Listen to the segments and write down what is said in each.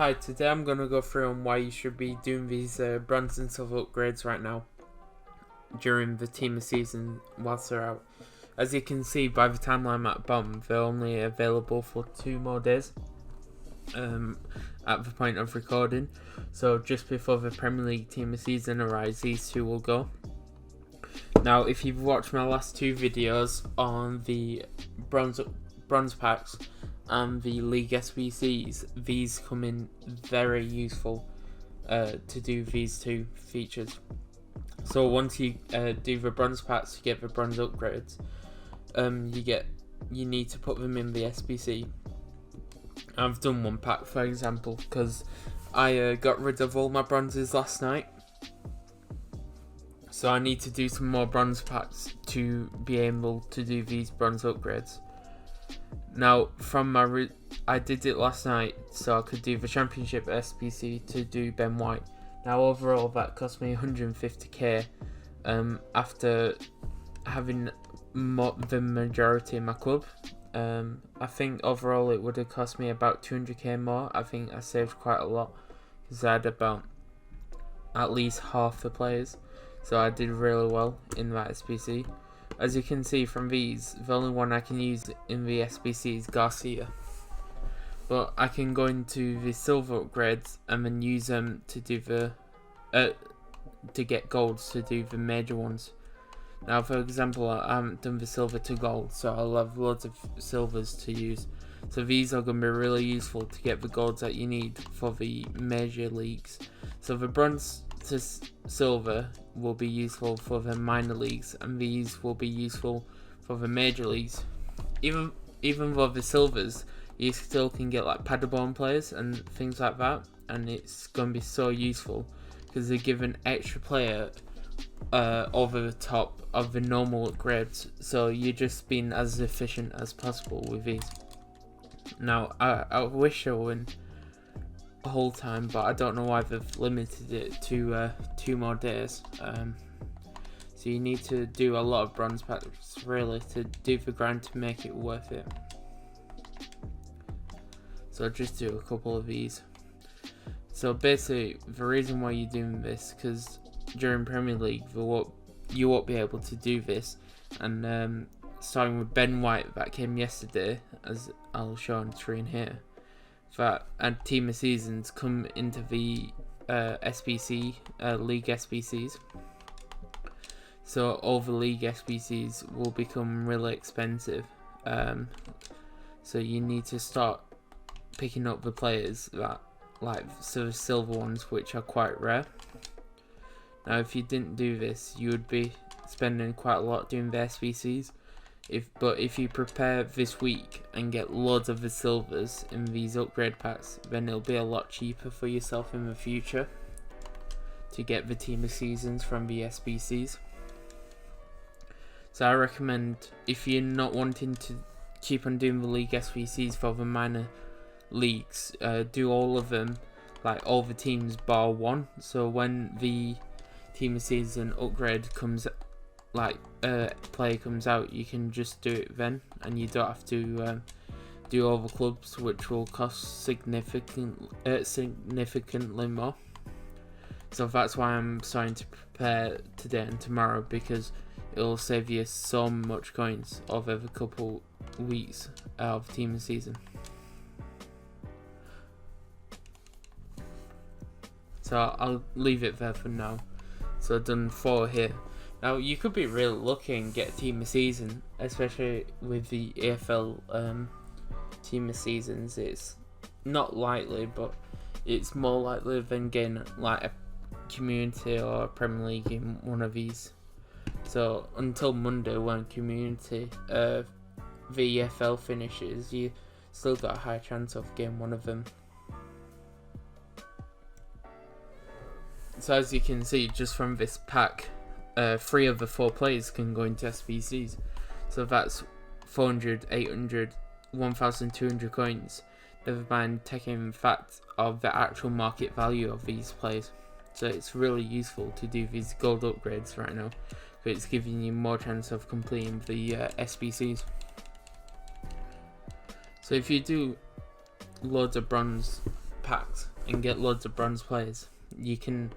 Hi, today I'm going to go through on why you should be doing these bronze and silver upgrades right now during the team of season whilst they're out. As you can see by the timeline at the bottom, they're only available for 2 more days at the point of recording. So just before the Premier League team of season arrives, these 2 will go. Now, if you've watched my last 2 videos on the bronze packs and the League SBCs, these come in very useful to do these 2 features. So once you do the bronze packs, you get the bronze upgrades. You need to put them in the SBC. I've done 1 pack, for example, because I got rid of all my bronzes last night. So I need to do some more bronze packs to be able to do these bronze upgrades. Now, from my I did it last night, so I could do the Championship SBC to do Ben White. Now, overall, that cost me 150k. After having the majority in my club, I think overall it would have cost me about 200k more. I think I saved quite a lot because I had about at least half the players, so I did really well in that SBC. As you can see from these, the only one I can use in the SBC is Garcia. But I can go into the silver upgrades and then use them to do the to get golds to do the major ones. Now, for example, I haven't done the silver to gold, so I'll have loads of silvers to use. So these are going to be really useful to get the golds that you need for the major leagues. So the bronze to silver will be useful for the minor leagues, and these will be useful for the major leagues. Even though the silvers, you still can get like Paderborn players and things like that, and it's going to be so useful because they give an extra player over the top of the normal upgrades, so you're just being as efficient as possible with these. Now, I wish I win the whole time, but I don't know why they've limited it to 2 more days. So you need to do a lot of bronze packs really to do the grind to make it worth it. So I'll just do a couple of these. So basically, the reason why you're doing this, because during Premier League you won't be able to do this, and starting with Ben White that came yesterday, as I'll show on screen here, that and team of seasons come into the SBC League SBCs. So all the League SBCs will become really expensive. So you need to start picking up the players that like the silver ones, which are quite rare. Now, if you didn't do this, you would be spending quite a lot doing the SBCs. But if you prepare this week and get loads of the silvers in these upgrade packs, then it'll be a lot cheaper for yourself in the future to get the team of seasons from the SBCs. So I recommend, if you're not wanting to keep on doing the league SBCs for the minor leagues, do all of them, like all the teams bar 1. So when the team of season upgrade comes, like player comes out, you can just do it then, and you don't have to do all the clubs, which will cost significantly more. So that's why I'm starting to prepare today and tomorrow, because it'll save you so much coins over the couple weeks of team of season. So I'll leave it there for now. So I've done 4 here. Now, you could be really lucky and get a team of season, especially with the AFL team of seasons. It's not likely, but it's more likely than getting like a community or a Premier League in one of these. So until Monday, when community the EFL finishes, you still got a high chance of getting one of them. So as you can see, just from this pack, 3 of the 4 players can go into SBCs. So that's 400, 800, 1,200 coins. Never mind taking the fact of the actual market value of these players. So it's really useful to do these gold upgrades right now, but it's giving you more chance of completing the SBCs. So if you do loads of bronze packs and get loads of bronze players, you can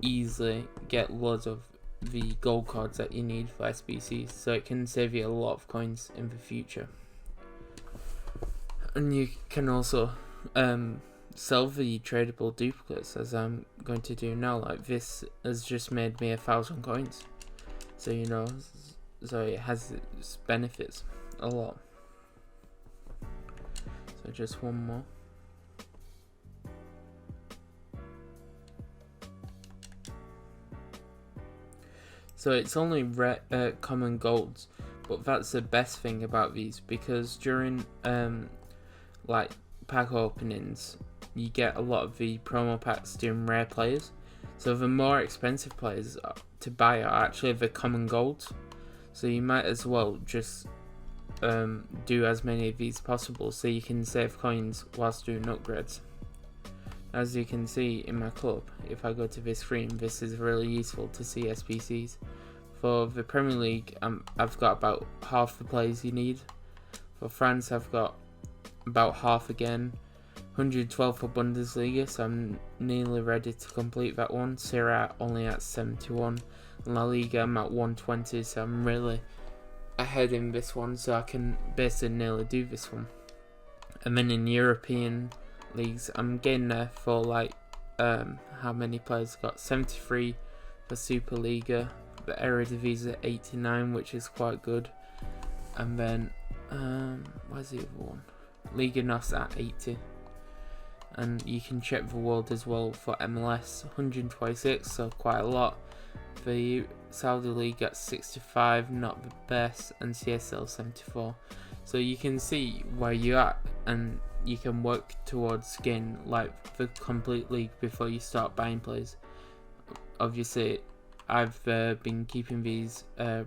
easily get loads of the gold cards that you need for SBCs, so it can save you a lot of coins in the future. And you can also sell the tradable duplicates, as I'm going to do now. Like, this has just made me 1,000 coins, so you know, so it has its benefits a lot. So just one more. So it's only common golds, but that's the best thing about these, because during like pack openings, you get a lot of the promo packs doing rare players. So the more expensive players to buy are actually the common golds. So you might as well just do as many of these possible, so you can save coins whilst doing upgrades. As you can see in my club, if I go to this screen, this is really useful to see SBCs. For the Premier League, I've got about half the players you need. For France, I've got about half again. 112 for Bundesliga, so I'm nearly ready to complete that one. Serie A only at 71. La Liga, I'm at 120, so I'm really ahead in this one, so I can basically nearly do this one. And then in European leagues, I'm getting there for like how many players got 73 for Superliga, the Eredivisie 89, which is quite good, and then where's the other one, Liga NOS at 80. And you can check the world as well for MLS, 126, so quite a lot. The Saudi League at 65, not the best, and CSL 74. So you can see where you're at, and you can work towards getting like the complete league before you start buying players. Obviously, I've been keeping these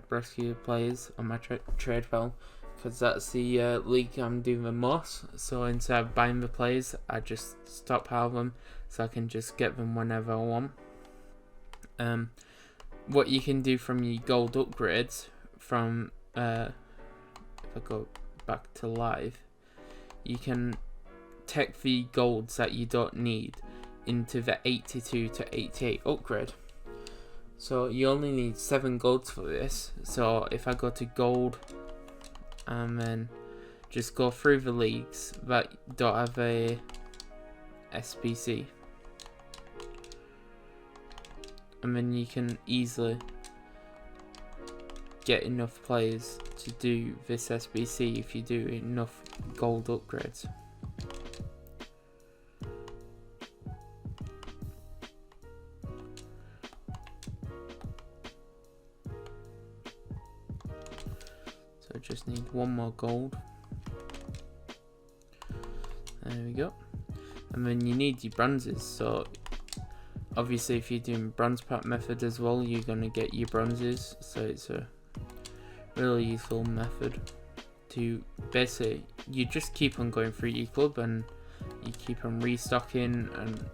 rescue players on my trade file, because that's the league I'm doing the most. So instead of buying the players, I just stockpile them, so I can just get them whenever I want. What you can do from your gold upgrades, from if I go back to live, you can take the golds that you don't need into the 82 to 88 upgrade. So you only need 7 golds for this. So if I go to gold and then just go through the leagues that don't have a SBC, and then you can easily get enough players to do this SBC if you do enough gold upgrades. So I just need one more gold. There we go. And then you need your bronzes. So obviously, if you're doing bronze pack method as well, you're going to get your bronzes. So it's a really useful method to basically, you just keep on going through your club and you keep on restocking and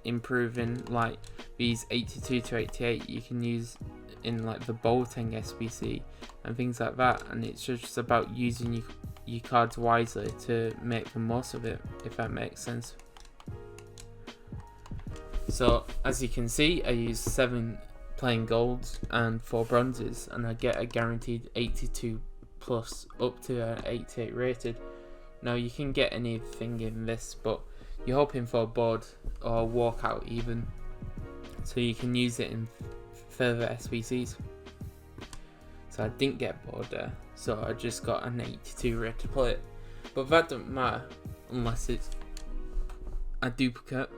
improving. Like these 82 to 88 you can use in like the Boateng SBC and things like that, and it's just about using your cards wisely to make the most of it, if that makes sense. So as you can see, I use 7 plain golds and 4 bronzes, and I get a guaranteed 82 plus up to an 88 rated. Now you can get anything in this, but you're hoping for a board or walkout even, so you can use it in further SBCs. So I didn't get bored there, so I just got an 82 rated plate, but that doesn't matter unless it's a duplicate.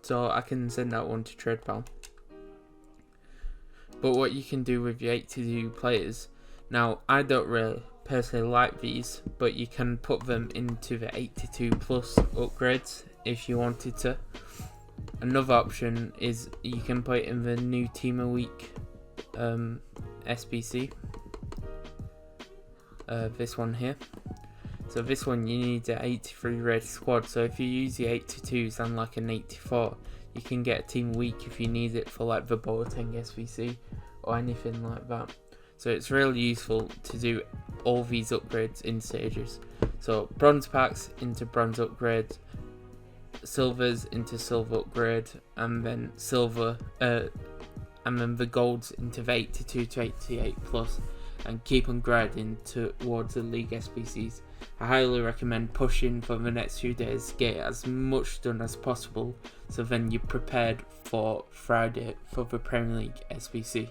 So I can send that one to TradePal. But what you can do with your 82 players, now I don't really personally like these, but you can put them into the 82 plus upgrades if you wanted to. Another option is you can put it in the new Team a Week SBC. This one here. So this one you need an 83 rated squad, so if you use the 82s and like an 84, you can get a Team Week if you need it for like the Boateng SVC or anything like that. So it's really useful to do all these upgrades in stages. So bronze packs into bronze upgrades, silvers into silver upgrade, and then silver, and then the golds into the 82 to 88 plus, and keep on grinding towards the League SBCs. I highly recommend pushing for the next few days, get as much done as possible, so then you're prepared for Friday for the Premier League SBC.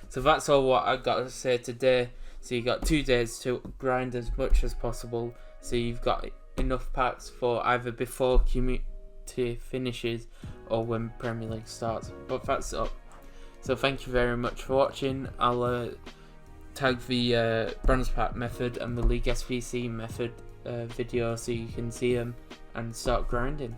So that's all what I got to say today. So you got 2 days to grind as much as possible, so you've got enough packs for either before community finishes or when Premier League starts. But that's up. So thank you very much for watching. I'll tag the bronze pack method and the League SBC method video so you can see them and start grinding.